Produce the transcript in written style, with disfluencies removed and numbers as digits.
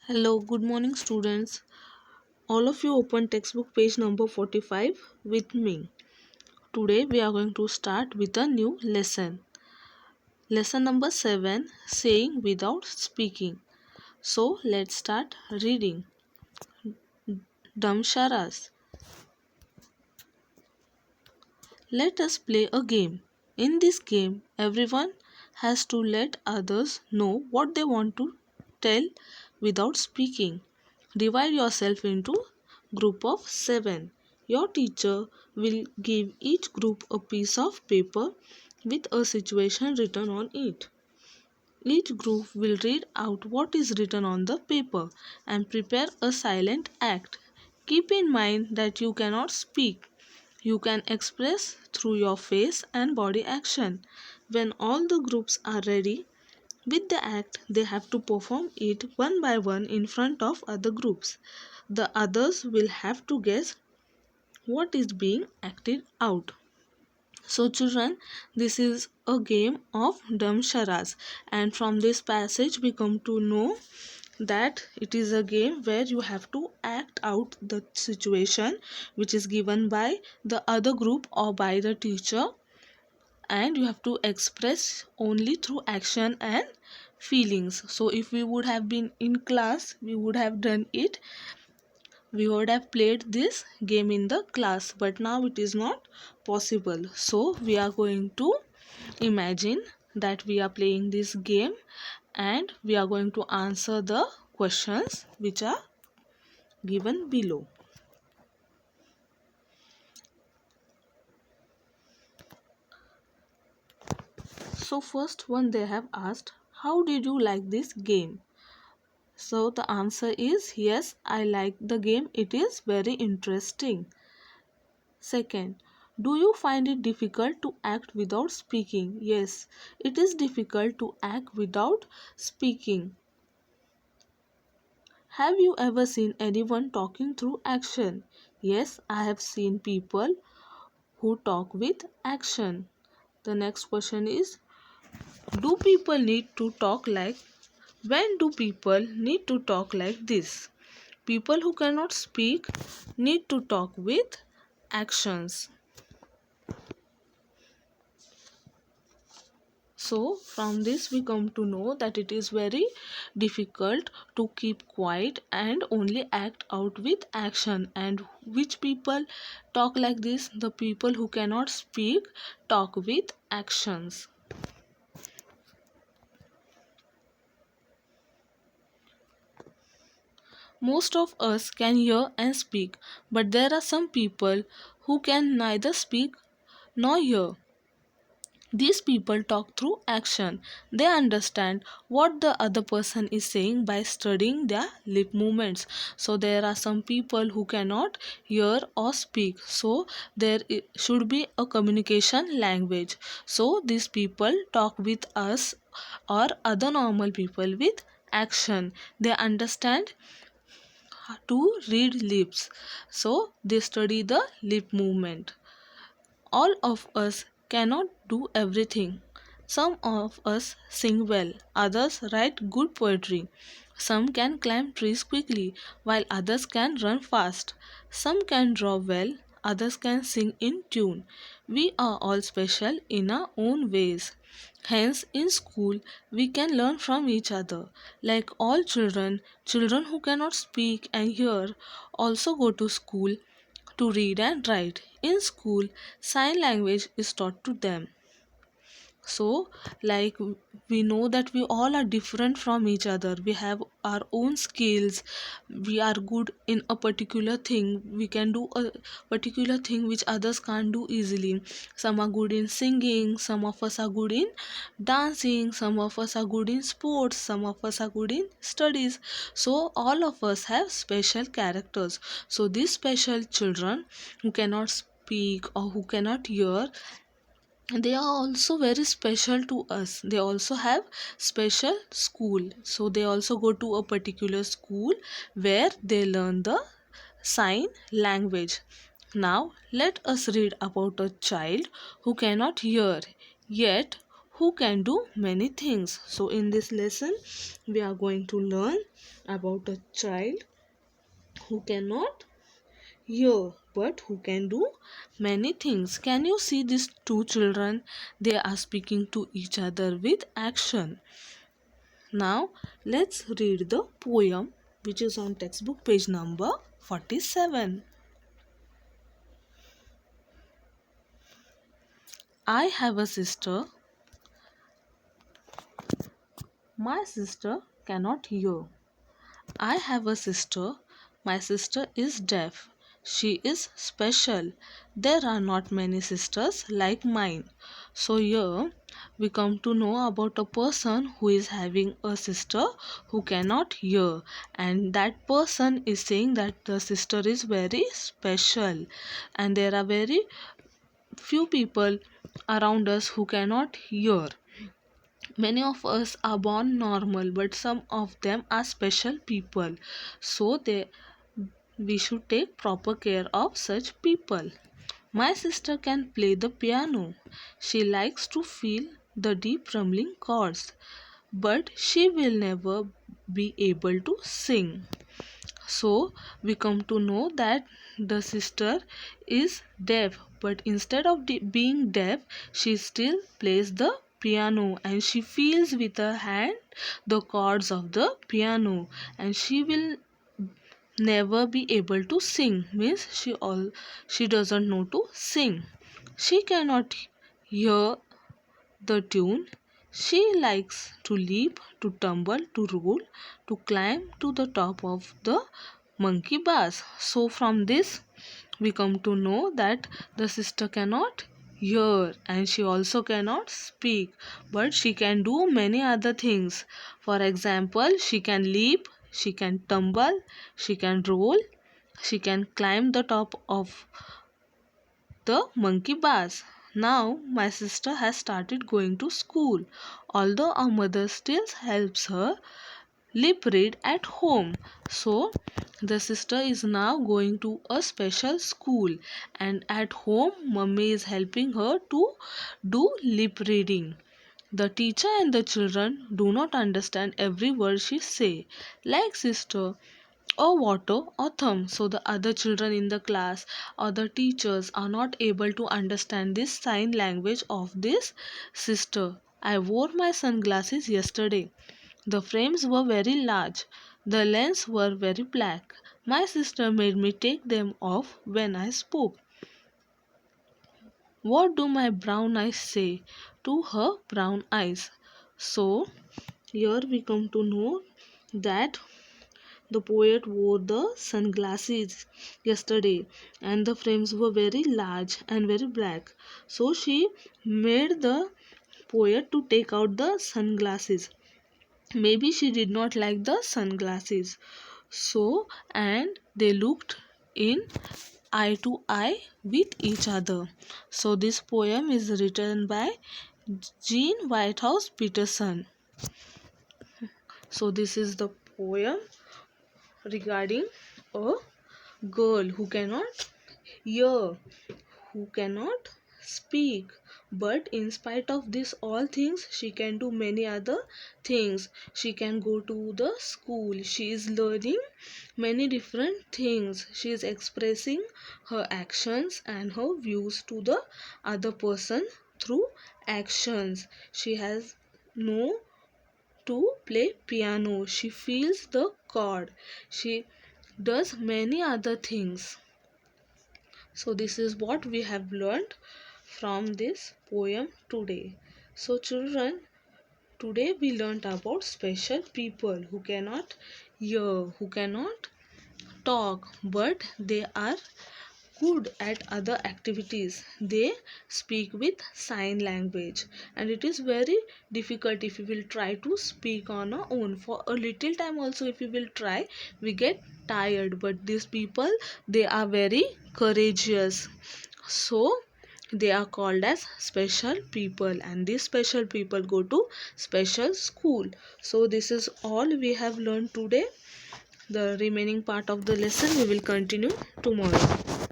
Hello, good morning, students. All of you open textbook page number 45 with me. Today we are going to start with a new lesson. Lesson number 7, saying without speaking. So let's start reading. Damsharas. Let us play a game. In this game, everyone has to let others know what they want to tell without speaking. Divide yourself into group of 7. Your teacher will give each group a piece of paper with a situation written on it. Each group will read out what is written on the paper and prepare a silent act. Keep in mind that you cannot speak. You can express through your face and body action. When all the groups are ready with the act, they have to perform it one by one in front of other groups. The others will have to guess what is being acted out. So, children, this is a game of Damsharas, and from this passage, we come to know that it is a game where you have to act out the situation which is given by the other group or by the teacher, and you have to express only through action and feelings. So if we would have been in class, we would have done it, we would have played this game in the class, but now it is not possible. So we are going to imagine that we are playing this game and we are going to answer the questions which are given below. So first one, they have asked, how did you like this game? So the answer is yes, I like the game. It is very interesting. Second, do you find it difficult to act without speaking? Yes, it is difficult to act without speaking. Have you ever seen anyone talking through action? Yes, I have seen people who talk with action. The next question is, do people need to talk like when do people need to talk like this? People who cannot speak need to talk with actions. So, from this, we come to know that it is very difficult to keep quiet and only act out with action. And which people talk like this? The people who cannot speak talk with actions. Most of us can hear and speak, but there are some people who can neither speak nor hear. These people talk through action. They understand what the other person is saying by studying their lip movements. So, there are some people who cannot hear or speak. So, should be a communication language. So, these people talk with us or other normal people with action. They understand to read lips. So, they study the lip movement. All of us cannot do everything. Some of us sing well, others write good poetry. Some can climb trees quickly, while others can run fast. Some can draw well, others can sing in tune. We are all special in our own ways. Hence, in school, we can learn from each other. Like all children, children who cannot speak and hear also go to school to read and write. In school, sign language is taught to them. So, like we know that we all are different from each other. We have our own skills. We are good in a particular thing. We can do a particular thing which others can't do easily. Some are good in singing, some of us are good in dancing, some of us are good in sports, some of us are good in studies. So, all of us have special characters. So, these special children who cannot speak or who cannot hear, they are also very special to us. They also have special school, so they also go to a particular school where they learn the sign language. Now let us read about a child who cannot hear, yet who can do many things. So in this lesson we are going to learn about a child who cannot hear but who can do many things. Can you see these two children? They are speaking to each other with action. Now let's read the poem which is on textbook page number 47. I have a sister. My sister cannot hear. I have a sister. My sister is deaf. She is special. There are not many sisters like mine. So here we come to know about a person who is having a sister who cannot hear, and that person is saying that the sister is very special, and there are very few people around us who cannot hear. Many of us are born normal, but some of them are special people. So we should take proper care of such people. My sister can play the piano. She likes to feel the deep rumbling chords, but she will never be able to sing. So we come to know that the sister is deaf, but instead of being deaf, she still plays the piano and she feels with her hand the chords of the piano, and she will never be able to sing, means she doesn't know to sing. She cannot hear the tune. She likes to leap, to tumble, to roll, to climb to the top of the monkey bars. So from this we come to know that the sister cannot hear and she also cannot speak, but she can do many other things. For example, she can leap, she can tumble, she can roll, she can climb the top of the monkey bars. Now my sister has started going to school, although our mother still helps her lip read at home. So the sister is now going to a special school, and at home mummy is helping her to do lip reading. The teacher and the children do not understand every word she say, like sister or water or thumb. So the other children in the class or the teachers are not able to understand this sign language of this sister. I wore my sunglasses yesterday. The frames were very large. The lenses were very black. My sister made me take them off when I spoke. What do my brown eyes say to her brown eyes? So, here we come to know that the poet wore the sunglasses yesterday and the frames were very large and very black. So, she made the poet to take out the sunglasses. Maybe she did not like the sunglasses. So, and they looked in eye to eye with each other. So, this poem is written by Jean Whitehouse Peterson. So, this is the poem regarding a girl who cannot hear, who cannot speak, but in spite of this all things she can do many other things. She can go to the school, she is learning many different things, she is expressing her actions and her views to the other person through actions. She has no to play piano, she feels the chord, she does many other things. So this is what we have learned from this poem today. So children, today we learned about special people who cannot hear, who cannot talk, but they are good at other activities. They speak with sign language, and it is very difficult if you will try to speak on our own. For a little time also if you will try, we get tired, but these people, they are very courageous. So they are called as special people, and these special people go to special school. So this is all we have learned today. The remaining part of the lesson we will continue tomorrow.